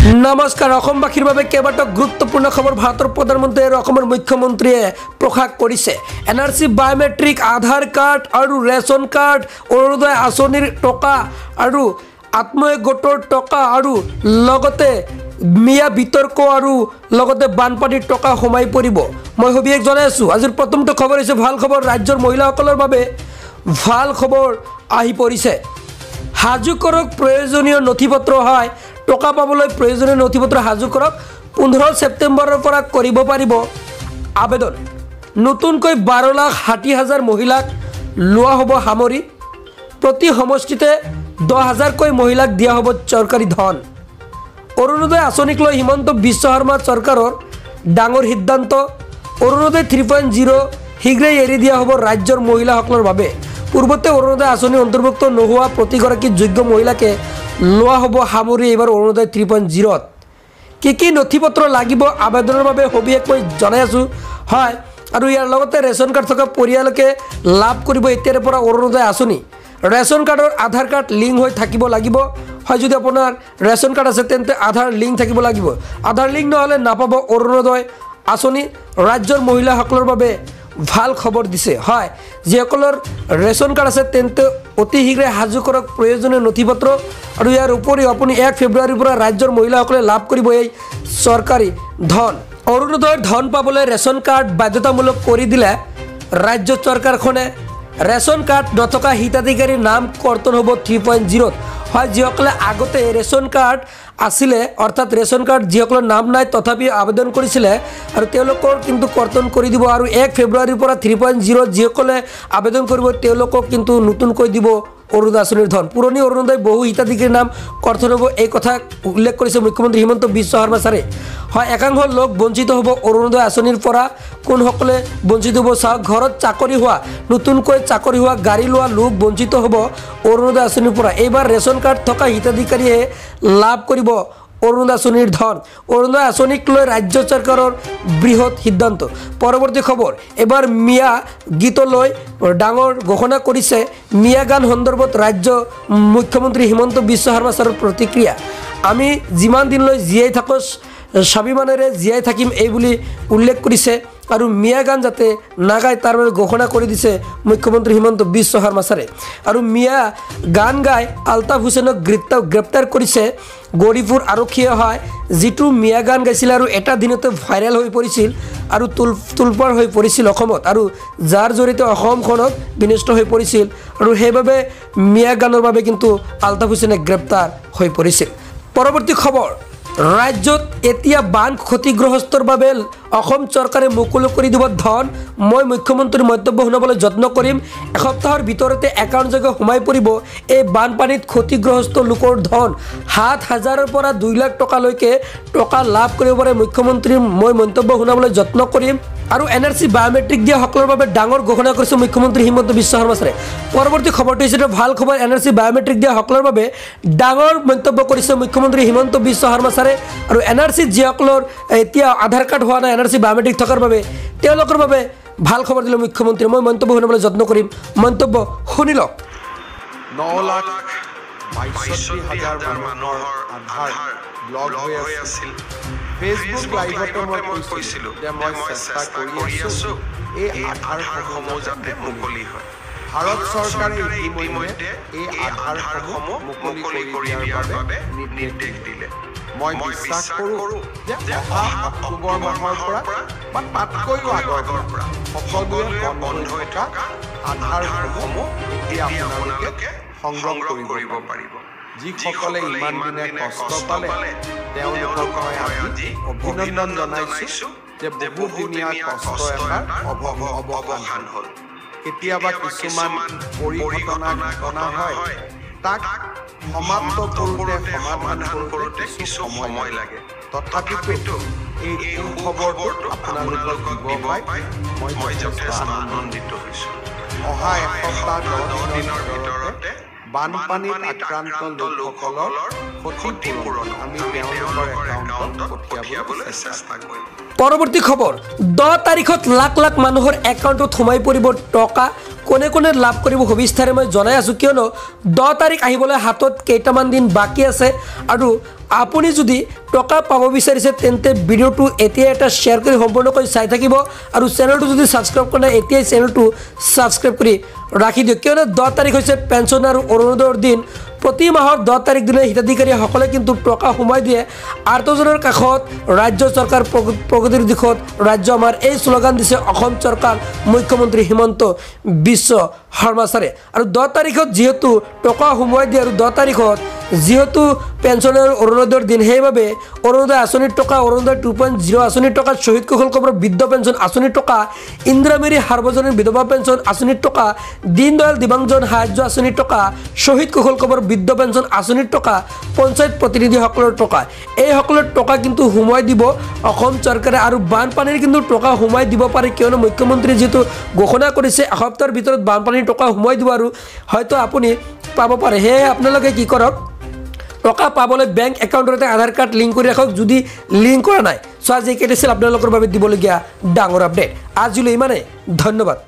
নমস্কাৰ অসমবাসীৰ বাবে কেইবাটাও গুৰুত্বপূৰ্ণ খবৰ ভাৰতৰ প্ৰধানমন্ত্ৰী আৰু অসমৰ মুখ্যমন্ত্ৰীয়ে প্ৰকাশ কৰিছে। এনআৰসি বায়োমেট্ৰিক আধাৰ কাৰ্ড আৰু ৰেচন কাৰ্ড অৰুণোদয় আঁচনিৰ টকা আৰু আত্মসহায়ক গোটৰ টকা আৰু লগতে মিয়া বিতৰ্ক আৰু লগতে বানপানীৰ টকা সোমাই পৰিব। মই সবিশেষ জনাই আছোঁ। আজিৰ প্ৰথমটো খবৰ হৈছে ভাল খবৰ। ৰাজ্যৰ মহিলাসকলৰ বাবে ভাল খবৰ আহি পৰিছে। সাজু কৰক প্ৰয়োজনীয় নথিপত্ৰ হয়। টকা পাবলৈ প্ৰয়োজনীয় নথিপত্ৰ সাজু কৰক। 15 ছেপ্টেম্বৰৰ পৰা কৰিব পাৰিব আবেদন। নতুনকৈ 12,60,000 মহিলাক লোৱা হ'ব সামৰি। প্ৰতি সমষ্টিতে 10,000কৈ মহিলাক দিয়া হ'ব চৰকাৰী ধন। অৰুণোদয় আঁচনিক লৈ হিমন্ত বিশ্ব শৰ্মা চৰকাৰৰ ডাঙৰ সিদ্ধান্ত। অৰুণোদয় 3.0 শীঘ্ৰেই এৰি দিয়া হ'ব ৰাজ্যৰ মহিলাসকলৰ বাবে। পূৰ্বতে অৰুণোদয় আঁচনি অন্তৰ্ভুক্ত নোহোৱা প্ৰতিগৰাকী যোগ্য মহিলাকে লোৱা হ'ব সামৰি এইবাৰ অৰুণোদয় 3.0ত। কি নথিপত্ৰ লাগিব আবেদনৰ বাবে সবিশেষ মই জনাই আছোঁ। হয়, আৰু ইয়াৰ লগতে ৰেচন কাৰ্ড থকা পৰিয়ালকে লাভ কৰিব এতিয়াৰে পৰা অৰুণোদয় আঁচনি। ৰেচন কাৰ্ডৰ আধাৰ কাৰ্ড লিংক হৈ থাকিব লাগিব। হয়, যদি আপোনাৰ ৰেচন কাৰ্ড আছে তেন্তে আধাৰ লিংক থাকিব লাগিব। আধাৰ লিংক নহ'লে নাপাব অৰুণোদয় আঁচনি। ৰাজ্যৰ মহিলাসকলৰ বাবে ভাল খবৰ দিছে। হয়, যিসকলৰ ৰেচন কাৰ্ড আছে তেন্তে অতি শীঘ্ৰে সাজু কৰক প্ৰয়োজনীয় নথিপত্ৰ। আৰু ইয়াৰ উপৰিও আপুনি 1 ফেব্ৰুৱাৰীৰ পৰা ৰাজ্যৰ মহিলাসকলে লাভ কৰিব এই চৰকাৰী ধন। অৰুণোদয়ৰ ধন পাবলৈ ৰেচন কাৰ্ড বাধ্যতামূলক কৰি দিলে ৰাজ্য চৰকাৰখনে। ৰেচন কাৰ্ড নথকা হিতাধিকাৰীৰ নাম কৰ্তন হ'ব 3.0ত। হয়, যিসকলে আগতে ৰেচন কাৰ্ড আছিলে অৰ্থাৎ ৰেচন কাৰ্ড যিসকলৰ নাম নাই তথাপিও আবেদন কৰিছিলে আৰু তেওঁলোকৰ কিন্তু কৰ্তন কৰি দিব। আৰু 1 ফেব্ৰুৱাৰীৰ পৰা 3.0 যিসকলে আবেদন কৰিব তেওঁলোকক কিন্তু নতুনকৈ দিব অৰুণোদয় আঁচনিৰ ধন। পুৰণি অৰুণোদয় বহু হিতাধিকাৰীৰ নাম কৰ্তন হ'ব এই কথা উল্লেখ কৰিছে মুখ্যমন্ত্ৰী হিমন্ত বিশ্ব শৰ্মা ছাৰে। হয়, একাংশ লোক বঞ্চিত হ'ব অৰুণোদয় আঁচনিৰ পৰা। কোনসকলে বঞ্চিত হ'ব চাওক। ঘৰত চাকৰি হোৱা, নতুনকৈ চাকৰি হোৱা, গাড়ী লোৱা লোক বঞ্চিত হ'ব অৰুণোদয় আঁচনিৰ পৰা। এইবাৰ ৰেচন কাৰ্ড থকা হিতাধিকাৰীয়ে লাভ কৰিব অৰুণোদয় আঁচনিৰ ধন। অৰুণোদয় আঁচনিক লৈ ৰাজ্য চৰকাৰৰ বৃহৎ সিদ্ধান্ত। পৰৱৰ্তী খবৰ, এবাৰ মিয়া গীতলৈ ডাঙৰ ঘোষণা কৰিছে। মিয়া গান সন্দৰ্ভত ৰাজ্য মুখ্যমন্ত্ৰী হিমন্ত বিশ্ব শৰ্মা ছাৰৰ প্ৰতিক্ৰিয়া। আমি যিমান দিনলৈ জীয়াই থাকোঁ স্বাভিমানেৰে জীয়াই থাকিম এই বুলি উল্লেখ কৰিছে। আৰু মিয়া গান যাতে নাগায় তাৰ বাবে ঘোষণা কৰি দিছে মুখ্যমন্ত্ৰী হিমন্ত বিশ্ব শৰ্মা ছাৰে। আৰু মিয়া গান গাই আলতাফ হুছেইনক গ্ৰেপ্তাৰ কৰিছে গৌৰীপুৰ আৰক্ষীয়ে। হয়, যিটো মিয়া গান গাইছিল আৰু এটা দিনতে ভাইৰেল হৈ পৰিছিল আৰু তুলপাৰ হৈ পৰিছিল অসমত, আৰু যাৰ জৰিয়তে অসমখনক বিনষ্ট হৈ পৰিছিল। আৰু সেইবাবে মিয়া গানৰ বাবে কিন্তু আলতাফ হুছেইনে গ্ৰেপ্তাৰ হৈ পৰিছিল। পৰৱৰ্তী খবৰ, ৰাজ্যত এতিয়া বান ক্ষতিগ্ৰস্তৰ বাবে অসম চৰকাৰে মুকলি কৰি দিব ধন। মই মুখ্যমন্ত্ৰীৰ মন্তব্য শুনাবলৈ যত্ন কৰিম। এসপ্তাহৰ ভিতৰতে একাউণ্টযোগে সোমাই পৰিব এই বানপানীত ক্ষতিগ্ৰস্ত লোকৰ ধন। 7,000ৰ পৰা 2 লাখ টকালৈকে টকা লাভ কৰিব পাৰে মুখ্যমন্ত্ৰীৰ মই মন্তব্য শুনাবলৈ যত্ন কৰিম। আৰু এনআৰসি বায়োমেট্ৰিক দিয়া সকলৰ বাবে ডাঙৰ ঘোষণা কৰিছে মুখ্যমন্ত্ৰী হিমন্ত বিশ্ব শৰ্মা ছাৰে। পৰৱৰ্তী খবৰটো হৈছে ভাল খবৰ। এনআৰসি বায়োমেট্ৰিক দিয়া সকলৰ বাবে ডাঙৰ মন্তব্য কৰিছে মুখ্যমন্ত্ৰী হিমন্ত বিশ্ব শৰ্মা ছাৰে। আৰু এনআৰসি যিসকলৰ এতিয়া আধাৰ কাৰ্ড হোৱা নাই এনআৰসি বায়োমেট্ৰিক থকাৰ বাবে তেওঁলোকৰ বাবে ভাল খবৰ দিলে মুখ্যমন্ত্ৰীয়ে। মই মন্তব্য শুনাবলৈ যত্ন কৰিম। মন্তব্য শুনি লওক। 9,62,000 মানুহৰ আধাৰ ব্লক হৈ আছিল। ফেচবুক লাইভতো মই কৈছিলোঁ যে মই চেষ্টা কৰি আছোঁ এই আধাৰসমূহ যাতে মুকলি হয়। ভাৰত চৰকাৰে ইতিমধ্যে এই আধাৰসমূহ মুকলি কৰি দিয়াৰ বাবে নিৰ্দেশ দিলে। মই বিশ্বাস কৰোঁ যে অহা অক্টোবৰ মাহৰ পৰা বা তাতকৈও আগৰ পৰা সকলোৱে বন্ধ হৈ থকা আধাৰসমূহ এতিয়া আপোনালোকে সংগ্ৰহ কৰিব পাৰিব। যিসকলে ইমান দিনে কষ্ট পালে তেওঁলোকক মই আজি অভিনন্দন জনাইছোঁ যে বহুদিনীয়া কষ্ট এটাৰ অৱসান হ'ল। কেতিয়াবা কিছুমান পৰিঘটনা ঘটনা হয়, তাক সমাপ্ত কৰোঁতে সমাধান কৰোঁতে কিছু সময় লাগে। তথাপিতো এই খবৰটো আপোনালোকক দিব পাই মই যথেষ্ট আনন্দিত হৈছোঁ। অহা এসপ্তাহ 10 দিনৰ ভিতৰতে বানপানীত আক্ৰান্ত লোকসকলৰ ক্ষতিপূৰণ আমি তেওঁলোকৰ একাউণ্টত পঠিয়াবলৈ চেষ্টা কৰিম। পৰৱৰ্তী খবৰ, 10 তাৰিখত লাখ লাখ মানুহৰ একাউণ্টত সোমাই পৰিব টকা। কোনে কোনে লাভ কৰিব সবিস্তাৰে মই জনাই আছোঁ, কিয়নো 10 তাৰিখ আহিবলৈ হাতত কেইটামান দিন বাকী আছে আৰু আপুনি যদি টকা পাব বিচাৰিছে তেন্তে ভিডিঅ'টো এতিয়া এটা শ্বেয়াৰ কৰি সম্পূৰ্ণকৈ চাই থাকিব আৰু চেনেলটো যদি ছাবস্ক্ৰাইব কৰা নাই এতিয়াই চেনেলটো ছাবস্ক্ৰাইব কৰি ৰাখি দিয়ক কিয়নো 10 তাৰিখ হৈছে পেঞ্চন আৰু অৰুণোদয়ৰ দিন প্ৰতি মাহৰ 10 তাৰিখ দিনে হিতাধিকাৰীসকলে কিন্তু টকা সোমাই দিয়ে আৰ্তজনৰ কাষত ৰাজ্য চৰকাৰ প্ৰগতিৰ দিশত ৰাজ্য আমাৰ এই শ্লোগান দিছে অসম চৰকাৰ মুখ্যমন্ত্ৰী হিমন্ত বিশ্ব শৰ্মা ছাৰে আৰু 10 তাৰিখত যেহেতু টকা সোমাই দিয়ে আৰু 10 তাৰিখত যেহেতু পেঞ্চন আৰু অৰুণোদয়ৰ দিন সেইবাবে অৰুণোদয় আঁচনিৰ টকা অৰুণোদয় 2.0 আঁচনিৰ টকা শ্বহীদ কুশল কোঁৱৰৰ বৃদ্ধ পেঞ্চন আঁচনিৰ টকা ইন্দিৰামেৰী সাৰ্বজনীন বিধৱা পেঞ্চন আঁচনিৰ টকা দীনদয়াল দিব্যাংগজন সাহায্য আঁচনিৰ টকা শ্বহীদ কুশল কোঁৱৰৰ বৃদ্ধ পেঞ্চন আঁচনিৰ টকা পঞ্চায়ত প্ৰতিনিধিসকলৰ টকা এইসকলৰ টকা কিন্তু সোমাই দিব অসম চৰকাৰে আৰু বানপানীৰ কিন্তু টকা সোমাই দিব পাৰে কিয়নো মুখ্যমন্ত্ৰী যেহেতু ঘোষণা কৰিছে এসপ্তাহৰ ভিতৰত বানপানীৰ টকা সোমাই দিব আৰু হয়তো আপুনি পাব পাৰে সেয়ে আপোনালোকে কি কৰক টকা পাবলৈ বেংক একাউণ্টৰ এটা আধাৰ কাৰ্ড লিংক কৰি ৰাখক যদি লিংক কৰা নাই সো আজি কেইটা আছিল আপোনালোকৰ বাবে দিবলগীয়া ডাঙৰ আপডেট আজিলৈ ইমানেই ধন্যবাদ।